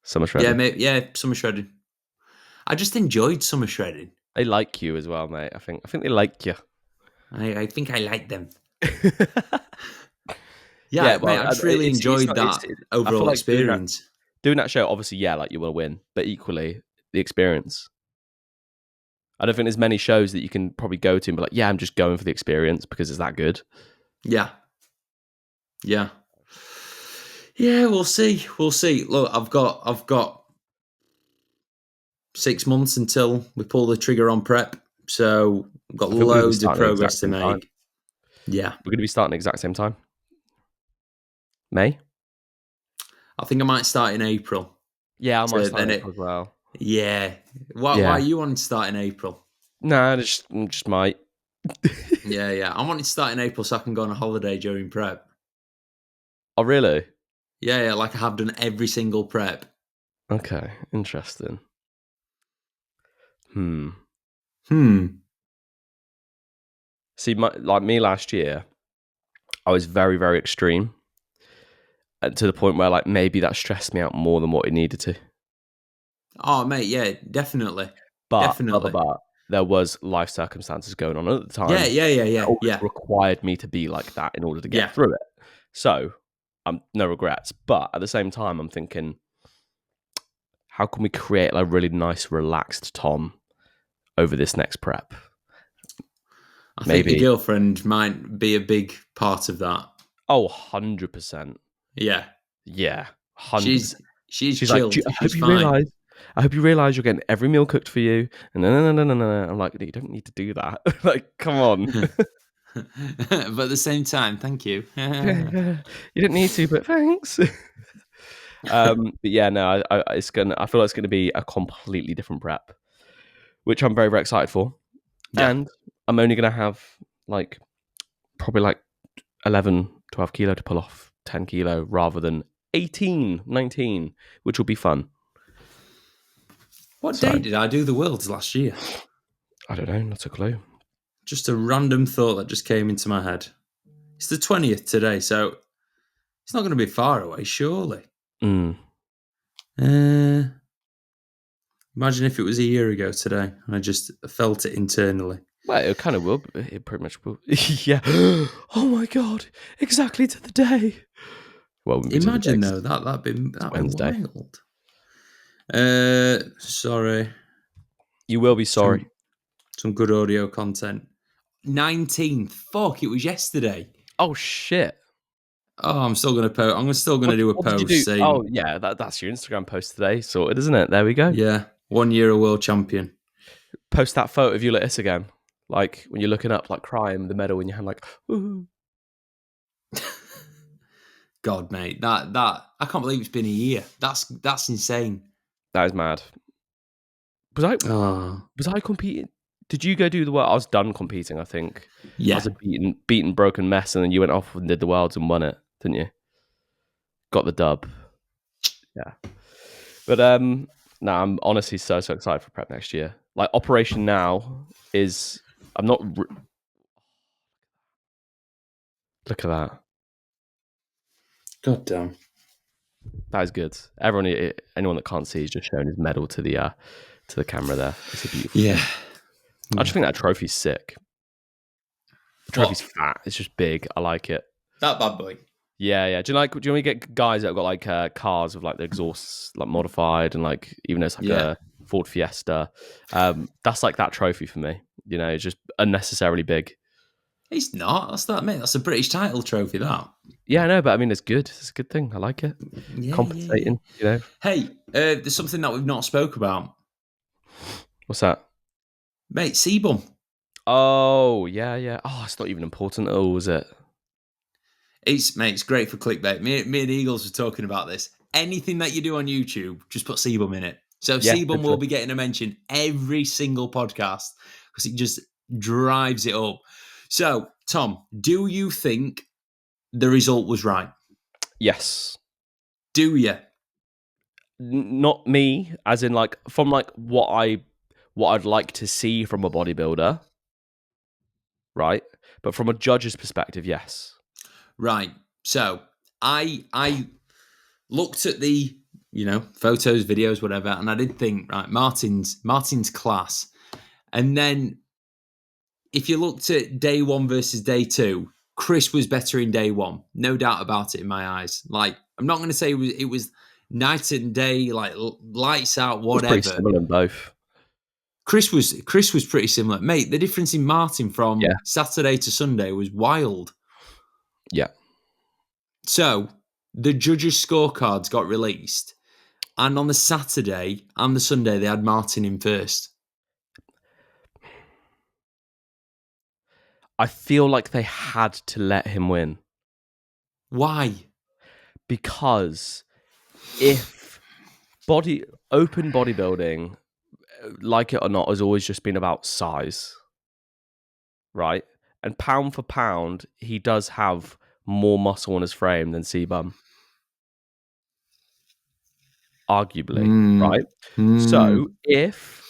Summer shredding. Yeah, summer shredding. I just enjoyed summer shredding. They like you as well, mate. I think they like you. I think I like them. Well, mate, I just really enjoyed that overall experience. Doing that show, obviously, like you will win, but equally the experience. I don't think there's many shows that you can probably go to and be like, yeah, I'm just going for the experience because it's that good. Yeah. We'll see. Look, I've got 6 months until we pull the trigger on prep, so we've got loads of progress to make. Time. Yeah, we're going to be starting the exact same time. May? I think I might start in April. Yeah, I might start in April as well. Yeah. Why are you wanting to start in April? Nah, just might. Yeah. I wanted to start in April so I can go on a holiday during prep. Oh, really? Yeah, like I have done every single prep. Okay, interesting. See, like me last year, I was very, very extreme. To the point where like maybe that stressed me out more than what it needed to. Oh, mate, yeah, definitely. But there was life circumstances going on at the time. Yeah. Required me to be like that in order to get Yeah. through it. So, no regrets. But at the same time, I'm thinking, how can we create a really nice, relaxed Tom over this next prep? I think your girlfriend might be a big part of that. Oh, 100%. Yeah. Yeah. 100%. She's chilled. Like, I hope you realise you're getting every meal cooked for you. And no. I'm like, you don't need to do that. Like, come on. But at the same time, thank you. You didn't need to, but thanks. But yeah, no, I feel like it's gonna be a completely different prep, which I'm very, very excited for. Yeah. And I'm only gonna have probably 11, 12 kilo to pull off 10 kilo rather than 18, 19, which will be fun. What day did I do the Worlds last year? I don't know, not a clue. Just a random thought that just came into my head. It's the 20th today, so it's not going to be far away, surely. Imagine if it was a year ago today and I just felt it internally. Well, it kind of will. It pretty much will. Yeah. Oh my God. Exactly to the day. Well, imagine though, that'd be Wednesday. Wild. Sorry. You will be sorry. Some good audio content. 19th. Fuck, it was yesterday. Oh shit. Oh, I'm still gonna post. I'm still gonna do a post saying. Oh yeah, that's your Instagram post today. Sorted, isn't it? There we go. Yeah, 1 year a world champion. Post that photo of you like this again, like when you're looking up, like crying, the medal in your hand, like. Ooh. God, mate, that I can't believe it's been a year. That's insane. That is mad. Was I competing? Did you go do the world? I was done competing, I think. Yeah. I was a beaten, broken mess, and then you went off and did the Worlds and won it, didn't you? Got the dub. Yeah. But no, I'm honestly so excited for prep next year. Like Operation Now is, I'm not. Look at that. God damn. That is good. Anyone that can't see is just showing his medal to the camera there. It's a beautiful. Yeah. I just think that trophy's sick. The trophy's fat. It's just big. I like it. That bad boy. Yeah. Do you want to get guys that have got like cars with like the exhausts like modified and like even though it's like a Ford Fiesta? That's like that trophy for me. You know, it's just unnecessarily big. It's not. That's that, mate. That's a British title trophy. That. Yeah, I know, but I mean, it's good. It's a good thing. I like it. Yeah, compensating. You know. Hey, there's something that we've not spoke about. What's that? Mate, Cbum. Oh, yeah. Oh, it's not even important at all, is it? It's great for clickbait. Me and Eagles were talking about this. Anything that you do on YouTube, just put Cbum in it. So Cbum will be getting a mention every single podcast because it just drives it up. So, Tom, do you think the result was right? Yes. Do you? Not me, as in like from like what I'd like to see from a bodybuilder, right? But from a judge's perspective, yes. Right. So I looked at the photos, videos, whatever, and I did think, right, Martin's class, and then if you looked at day one versus day two, Chris was better in day one, no doubt about it in my eyes. Like I'm not going to say it was night and day, like lights out, whatever. It's pretty similar in both. Chris was pretty similar, mate. The difference in Martin from Saturday to Sunday was wild. Yeah. So the judges' scorecards got released, and on the Saturday and the Sunday they had Martin in first. I feel like they had to let him win. Why? Because if open bodybuilding, like it or not, has always just been about size, right? And pound for pound, he does have more muscle on his frame than Cbum. Arguably, right? So if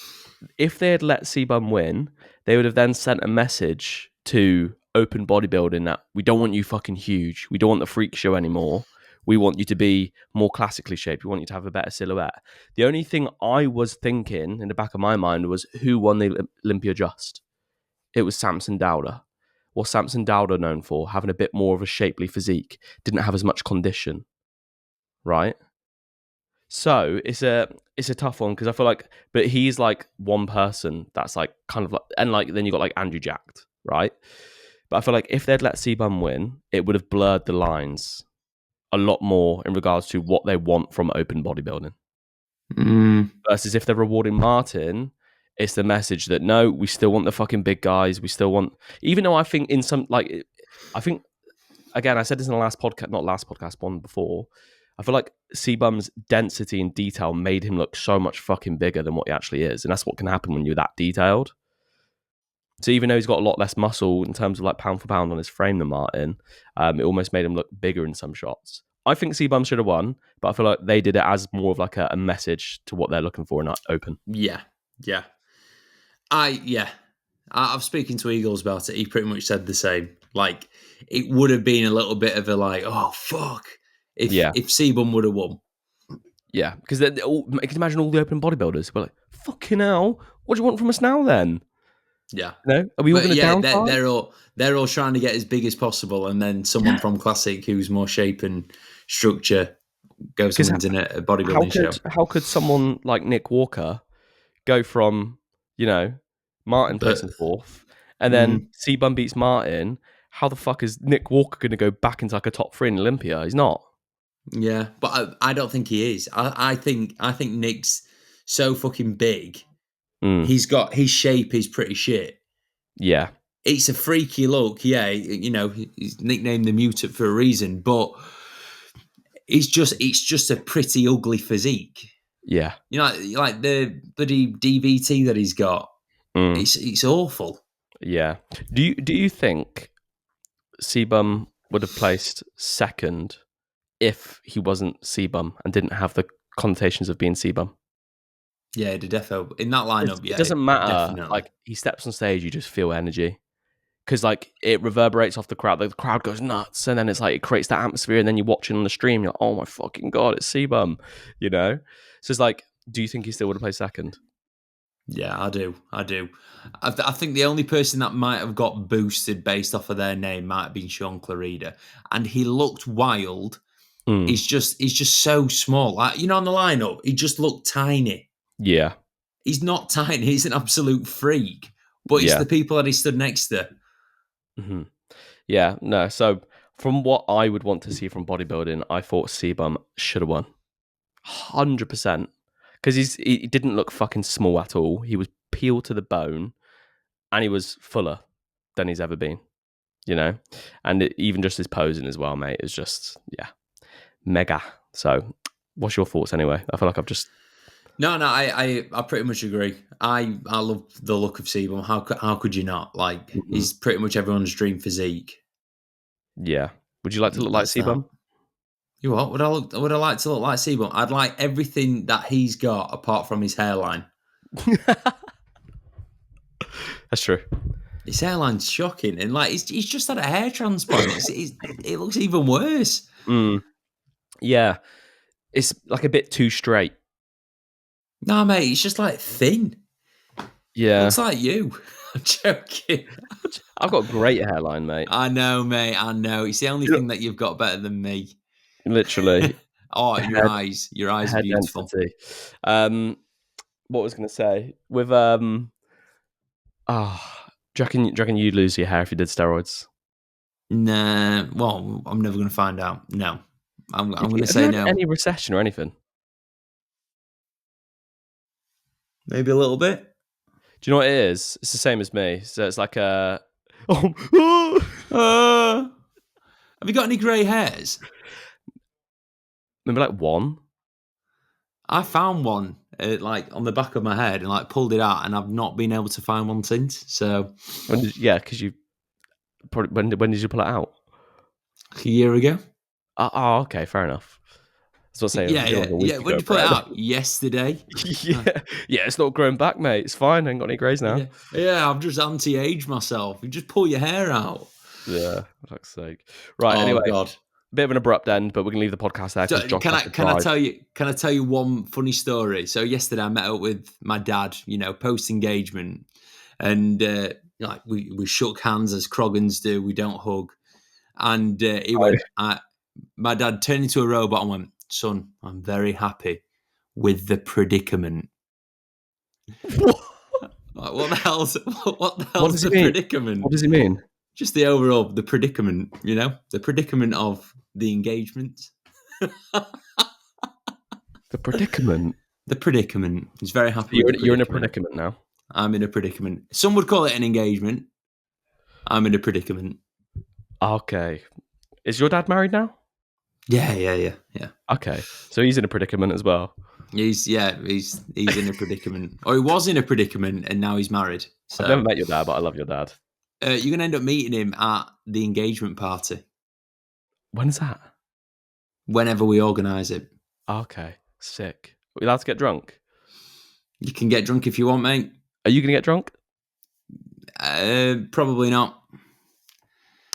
they had let Cbum win, they would have then sent a message to open bodybuilding that we don't want you fucking huge. We don't want the freak show anymore. We want you to be more classically shaped. We want you to have a better silhouette. The only thing I was thinking in the back of my mind was who won the Olympia Just? It was Samson Dowder. What's Samson Dowder known for? Having a bit more of a shapely physique. Didn't have as much condition, right? So it's a tough one because I feel like, but he's like one person that's like kind of like, and like then you got like Andrew Jacked, right? But I feel like if they'd let Cbum win, it would have blurred the lines a lot more in regards to what they want from open bodybuilding. Versus if they're rewarding Martin, it's the message that no, we still want the fucking big guys. We still want, even though I think in some like, I think again, I said this in the last podcast, not last podcast, one before. I feel like Cbum's density and detail made him look so much fucking bigger than what he actually is. And that's what can happen when you're that detailed. So even though he's got a lot less muscle in terms of like pound for pound on his frame than Martin, it almost made him look bigger in some shots. I think Cbum should have won, but I feel like they did it as more of like a message to what they're looking for in open. Yeah. I've spoken to Eagles about it. He pretty much said the same. Like, it would have been a little bit of a like, oh fuck, if Cbum would have won. Yeah, because you can imagine all the open bodybuilders were like, fucking hell, what do you want from us now then? Yeah. No, are we all going to downsize? They're all trying to get as big as possible, and then someone from Classic who's more shape and structure goes and wins in a bodybuilding show. How could someone like Nick Walker go from, Martin placing fourth, and then Cbum beats Martin? How the fuck is Nick Walker going to go back into like a top 3 in Olympia? He's not. Yeah, but I don't think he is. I think Nick's so fucking big. His shape is pretty shit. Yeah. It's a freaky look. Yeah, he's nicknamed the Mutant for a reason, but it's just a pretty ugly physique. Yeah. Like the bloody DVT that he's got. It's awful. Yeah. Do you think Cbum would have placed second if he wasn't Cbum and didn't have the connotations of being Cbum? Yeah, the defo in that lineup. It doesn't matter. Definitely. Like he steps on stage, you just feel energy because like it reverberates off the crowd. Like, the crowd goes nuts, and then it's like it creates that atmosphere. And then you're watching on the stream, you're like, oh my fucking god, it's Cbum, So it's like, do you think he still would have played second? Yeah, I do. I think the only person that might have got boosted based off of their name might have been Sean Clarida, and he looked wild. He's just so small. Like, on the lineup, he just looked tiny. Yeah. He's not tiny. He's an absolute freak. But it's the people that he stood next to. Mm-hmm. Yeah, no. So from what I would want to see from bodybuilding, I thought Cbum should have won. 100%. Because he didn't look fucking small at all. He was peeled to the bone. And he was fuller than he's ever been. And even just his posing as well, mate, is just, mega. So what's your thoughts anyway? I feel like I've just... No, I pretty much agree. I love the look of Cbum. How could you not? Like, he's pretty much everyone's dream physique. Yeah. Would you like to look like Cbum? You what? Would I like to look like Cbum? I'd like everything that he's got apart from his hairline. That's true. His hairline's shocking, and like he's just had a hair transplant. It looks even worse. Yeah, it's like a bit too straight. No, mate, it's just like thin. Yeah. Looks like you. I'm joking. I've got a great hairline, mate. I know, mate. I know. It's the only thing that you've got better than me. Literally. Oh, your eyes are beautiful. Density. What was I going to say? With, do you reckon you'd lose your hair if you did steroids? Nah, well, I'm never going to find out. No. I'm going to say no. Any recession or anything? Maybe a little bit. Do you know what it is? It's the same as me. So it's like a... Have you got any grey hairs? Maybe like one. I found one like on the back of my head and like pulled it out, and I've not been able to find one since. So because you probably when did you pull it out? A year ago. Oh, okay, fair enough. That's what I'm saying. Yeah. When did you pull it out? Yesterday. Yeah. It's not growing back, mate. It's fine. I ain't got any greys now. Yeah. I've just anti-aged myself. You just pull your hair out. Yeah, for fuck's sake. Right. Oh, anyway, God. bit of an abrupt end, but we're gonna leave the podcast there because Josh has to drive. Can I tell you one funny story? So yesterday I met up with my dad, post engagement, and we shook hands as Croggins do. We don't hug, and he went. My dad turned into a robot and went, "Son, I'm very happy with the predicament." What the hell's the predicament? What does he mean? Just the predicament, the predicament of the engagement. The predicament? The predicament. He's very happy. You're in a predicament now. I'm in a predicament. Some would call it an engagement. I'm in a predicament. Okay. Is your dad married now? Yeah. Okay. So he's in a predicament as well. He's in a predicament. Or he was in a predicament and now he's married. So, I've never met your dad, but I love your dad. You're going to end up meeting him at the engagement party. When's that? Whenever we organise it. Okay. Sick. Are we allowed to get drunk? You can get drunk if you want, mate. Are you going to get drunk? Probably not.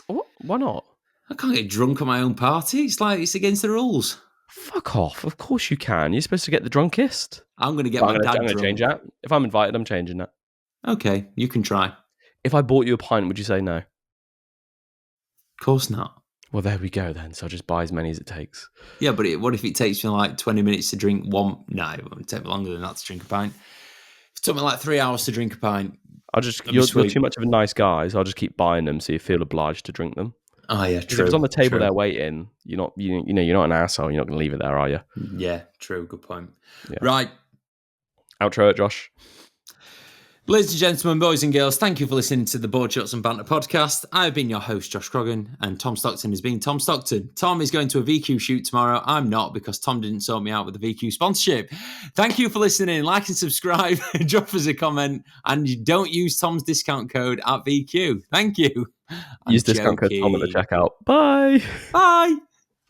What? Why not? I can't get drunk at my own party. It's against the rules. Fuck off. Of course you can. You're supposed to get the drunkest. I'm going to get my dad drunk. I'm going to change that. If I'm invited, I'm changing that. Okay, you can try. If I bought you a pint, would you say no? Of course not. Well, there we go then. So I'll just buy as many as it takes. Yeah, but what if it takes me like 20 minutes to drink one? No, it won't take me longer than that to drink a pint. If it took me like 3 hours to drink a pint, you're too much of a nice guy, so I'll just keep buying them so you feel obliged to drink them. Oh yeah, true. If it's on the table there waiting, you're not an asshole. You're not going to leave it there, are you? Yeah, true. Good point. Yeah. Right. Outro it, Josh. Ladies and gentlemen, boys and girls, thank you for listening to the Board Shots and Banter podcast. I've been your host, Josh Croggan, and Tom Stockton has been Tom Stockton. Tom is going to a VQ shoot tomorrow. I'm not, because Tom didn't sort me out with the VQ sponsorship. Thank you for listening. Like and subscribe, drop us a comment, and you don't use Tom's discount code at VQ. Thank you. Use discount code Tom at the checkout. Bye. Bye.